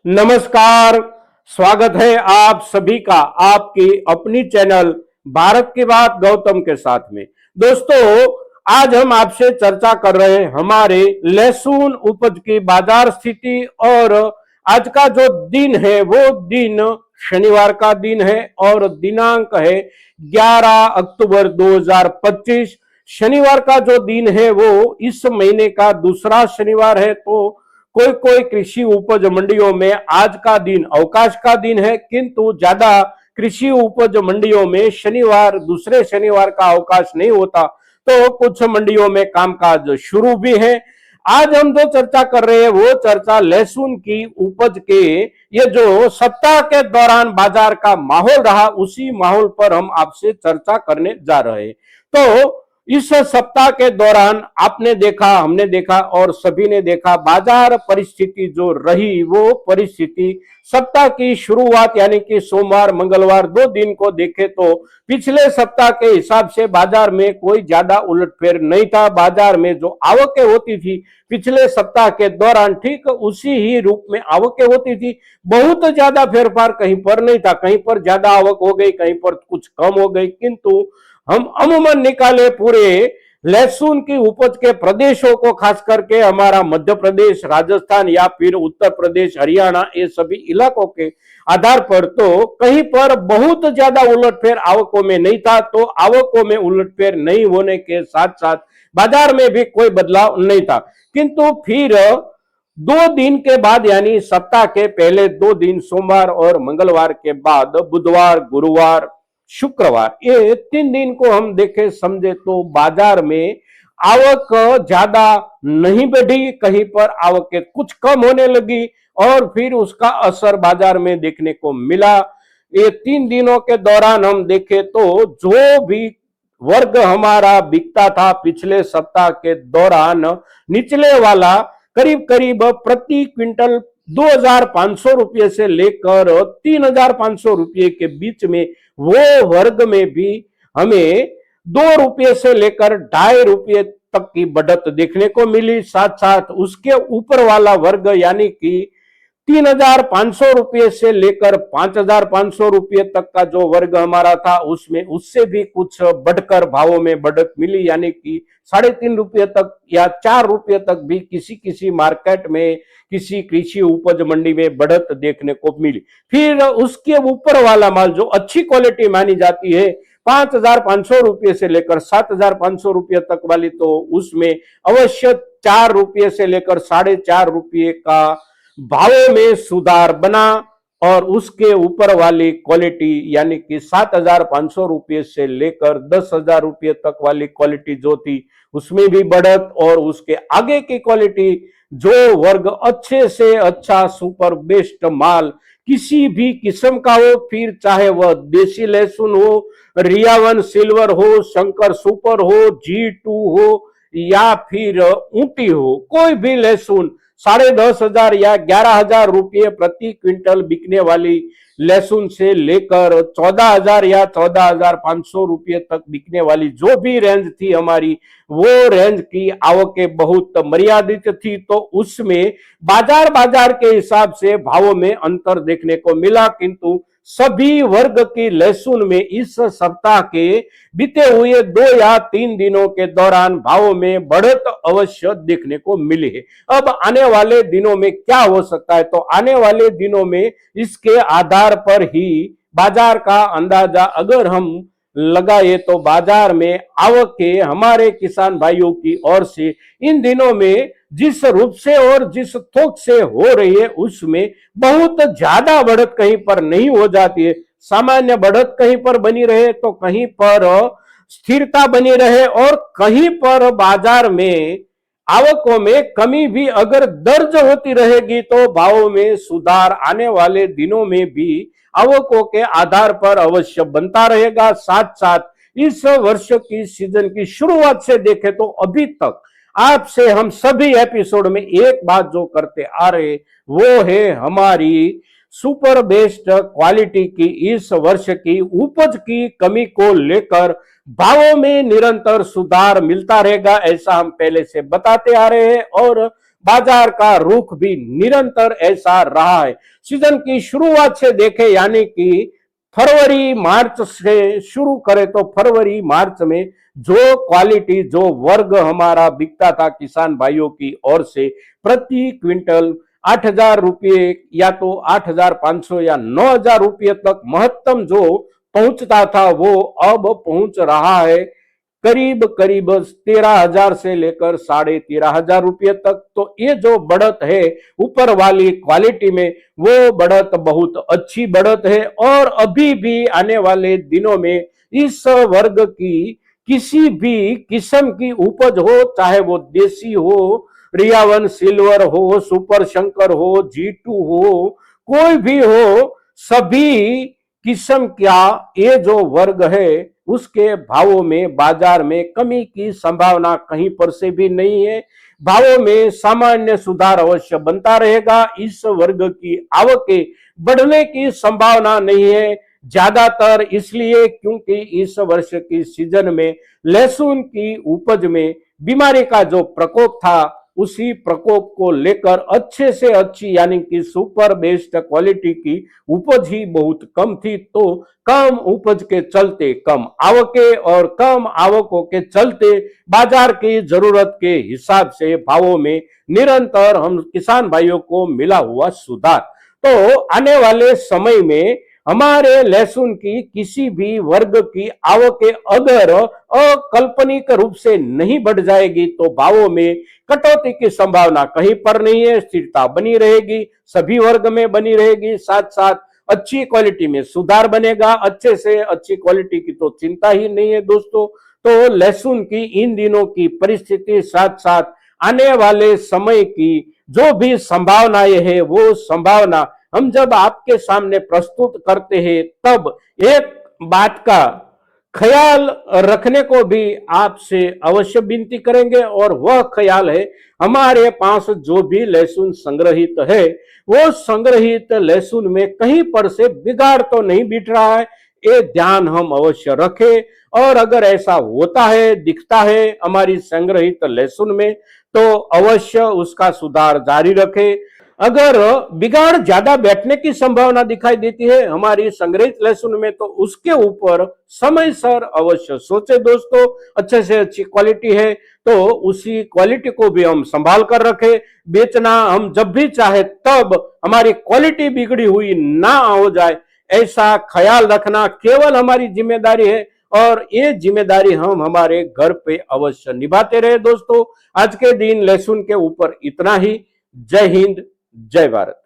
नमस्कार। स्वागत है आप सभी का आपकी अपनी चैनल भारत की बात गौतम के साथ में। दोस्तों, आज हम आपसे चर्चा कर रहे हैं हमारे लहसुन उपज की बाजार स्थिति। और आज का जो दिन है वो दिन शनिवार का दिन है और दिनांक है 11 अक्टूबर 2025। शनिवार का जो दिन है वो इस महीने का दूसरा शनिवार है। तो कोई कोई कृषि उपज मंडियों में आज का दिन अवकाश का दिन है, किंतु ज्यादा कृषि उपज मंडियों में शनिवार दूसरे शनिवार का अवकाश नहीं होता। तो कुछ मंडियों में कामकाज शुरू भी है। आज हम जो चर्चा कर रहे हैं वो चर्चा लहसुन की उपज के ये जो सप्ताह के दौरान बाजार का माहौल रहा उसी माहौल पर हम आपसे चर्चा करने जा रहे हैं। तो इस सप्ताह के दौरान आपने देखा, हमने देखा और सभी ने देखा, बाजार परिस्थिति जो रही वो परिस्थिति सप्ताह की शुरुआत यानी कि सोमवार मंगलवार 2 दिन को देखे तो पिछले सप्ताह के हिसाब से बाजार में कोई ज्यादा उलटफेर नहीं था। बाजार में जो आवकें होती थी पिछले सप्ताह के दौरान ठीक उसी ही रूप में आवकें होती थी। बहुत ज्यादा फेरफार कहीं पर नहीं था, कहीं पर ज्यादा आवक हो गई, कहीं पर कुछ कम हो गई। किंतु हम अमूमन निकाले पूरे लहसुन की उपज के प्रदेशों को, खास करके हमारा मध्य प्रदेश, राजस्थान या फिर उत्तर प्रदेश, हरियाणा, ये सभी इलाकों के आधार पर तो कहीं पर बहुत ज्यादा उलटफेर आवकों में नहीं था। तो आवकों में उलटफेर नहीं होने के साथ साथ बाजार में भी कोई बदलाव नहीं था। किंतु फिर 2 दिन के बाद यानी सप्ताह के पहले 2 दिन सोमवार और मंगलवार के बाद बुधवार, गुरुवार, शुक्रवार, ये 3 दिन को हम देखें समझे तो बाजार में आवक ज्यादा नहीं बढ़ी, कहीं पर आवक कुछ कम होने लगी और फिर उसका असर बाजार में देखने को मिला। ये 3 दिनों के दौरान हम देखें तो जो भी वर्ग हमारा बिकता था पिछले सप्ताह के दौरान, निचले वाला करीब करीब प्रति क्विंटल 2,500 रुपये से लेकर 3,500 रुपये के बीच में, वो वर्ग में भी हमें 2 रुपये से लेकर 2.5 रुपये तक की बढ़त देखने को मिली। साथ साथ उसके ऊपर वाला वर्ग यानी कि 3,500 रुपये से लेकर 5,500 रुपये तक का जो वर्ग हमारा था उसमें उससे भी कुछ बढ़कर भावों में बढ़त मिली, यानी कि 3.5 रुपये तक या 4 रुपये तक भी किसी किसी मार्केट में, किसी कृषि उपज मंडी में बढ़त देखने को मिली। फिर उसके ऊपर वाला माल जो अच्छी क्वालिटी मानी जाती है 5,500 रुपये से लेकर 7,500 रुपये तक वाली, तो उसमें अवश्य 4 रुपये से लेकर 4.5 रुपये का भावों में सुधार बना। और उसके ऊपर वाली क्वालिटी यानी कि 7,500 रुपये से लेकर 10,000 रुपये तक वाली क्वालिटी जो थी उसमें भी बढ़त। और उसके आगे की क्वालिटी जो वर्ग अच्छे से अच्छा सुपर बेस्ट माल किसी भी किस्म का हो, फिर चाहे वह देसी लहसुन हो, रियावन सिल्वर हो, शंकर सुपर हो, G2 हो या फिर ऊटी हो, कोई भी लहसुन 10,500 या 11,000 रुपये प्रति क्विंटल बिकने वाली लहसुन से लेकर 14,000 या 14,500 रुपये तक बिकने वाली जो भी रेंज थी हमारी, वो रेंज की आवकें बहुत मर्यादित थी। तो उसमें बाजार के हिसाब से भावों में अंतर देखने को मिला। किंतु सभी वर्ग की लहसुन में इस सप्ताह के बीते हुए 2 या 3 दिनों के दौरान भावों में बढ़त अवश्य देखने को मिली है। अब आने वाले दिनों में क्या हो सकता है, तो आने वाले दिनों में इसके आधार पर ही बाजार का अंदाजा अगर हम लगाए तो बाजार में आवकें हमारे किसान भाइयों की ओर से इन दिनों में जिस रूप से और जिस थोक से हो रही है उसमें बहुत ज्यादा बढ़त कहीं पर नहीं हो जाती है। सामान्य बढ़त कहीं पर बनी रहे तो कहीं पर स्थिरता बनी रहे और कहीं पर बाजार में आवकों में कमी भी अगर दर्ज होती रहेगी तो भावों में सुधार आने वाले दिनों में भी आवकों के आधार पर अवश्य बनता रहेगा। साथ साथ इस वर्ष की सीजन की शुरुआत से देखें तो अभी तक आपसे हम सभी एपिसोड में एक बात जो करते आ रहे वो है हमारी सुपर बेस्ट क्वालिटी की इस वर्ष की उपज की कमी को लेकर भावों में निरंतर सुधार मिलता रहेगा, ऐसा हम पहले से बताते आ रहे हैं। और बाजार का रुख भी निरंतर ऐसा रहा है। सीजन की शुरुआत से देखें, यानी कि फरवरी मार्च से शुरू करें तो फरवरी मार्च में जो क्वालिटी, जो वर्ग हमारा बिकता था किसान भाइयों की ओर से, प्रति क्विंटल 8,000 रुपये या तो 8,500 या 9,000 रुपये तक महत्तम जो पहुंचता था, वो अब पहुंच रहा है करीब करीब 13,000 से लेकर 13,500 रुपये तक। तो ये जो बढ़त है ऊपर वाली क्वालिटी में, वो बढ़त बहुत अच्छी बढ़त है। और अभी भी आने वाले दिनों में इस वर्ग की किसी भी किस्म की उपज हो, चाहे वो देसी हो, रियावन सिल्वर हो, सुपर शंकर हो, G2 हो, कोई भी हो, सभी किस्म का ये जो वर्ग है उसके भावों में बाजार में कमी की संभावना कहीं पर से भी नहीं है। भावों में सामान्य सुधार अवश्य बनता रहेगा। इस वर्ग की आवकें बढ़ने की संभावना नहीं है, ज्यादातर इसलिए क्योंकि इस वर्ष की सीजन में लहसुन की उपज में बीमारी का जो प्रकोप था, उसी प्रकोप को लेकर अच्छे से अच्छी यानी कि सुपर बेस्ट क्वालिटी की उपज ही बहुत कम थी। तो कम उपज के चलते कम आवकें और कम आवकों के चलते बाजार की जरूरत के हिसाब से भावों में निरंतर हम किसान भाइयों को मिला हुआ सुधार। तो आने वाले समय में हमारे लहसुन की किसी भी वर्ग की आवकें अगर अकल्पनिक रूप से नहीं बढ़ जाएगी तो भावों में कटौती की संभावना कहीं पर नहीं है, स्थिरता बनी रहेगी, सभी वर्ग में बनी रहेगी। साथ साथ अच्छी क्वालिटी में सुधार बनेगा। अच्छे से अच्छी क्वालिटी की तो चिंता ही नहीं है दोस्तों। तो लहसुन की इन दिनों की परिस्थिति, साथ साथ आने वाले समय की जो भी संभावनाएं है, वो संभावना हम जब आपके सामने प्रस्तुत करते हैं तब एक बात का ख्याल रखने को भी आपसे अवश्य विनती करेंगे, और वह ख्याल है हमारे पास जो भी लहसुन संग्रहित है, वो संग्रहित लहसुन में कहीं पर से बिगाड़ तो नहीं बिठ रहा है, ये ध्यान हम अवश्य रखें। और अगर ऐसा होता है, दिखता है हमारी संग्रहित लहसुन में, तो अवश्य उसका सुधार जारी रखें। अगर बिगाड़ ज्यादा बैठने की संभावना दिखाई देती है हमारी संग्रहित लहसुन में, तो उसके ऊपर समय सर अवश्य सोचे दोस्तों। अच्छे से अच्छी क्वालिटी है तो उसी क्वालिटी को भी हम संभाल कर रखें। बेचना हम जब भी चाहे तब हमारी क्वालिटी बिगड़ी हुई ना हो जाए, ऐसा ख्याल रखना केवल हमारी जिम्मेदारी है, और ये जिम्मेदारी हम हमारे घर पे अवश्य निभाते रहे दोस्तों। आज के दिन लहसुन के ऊपर इतना ही। जय हिंद, जय भारत।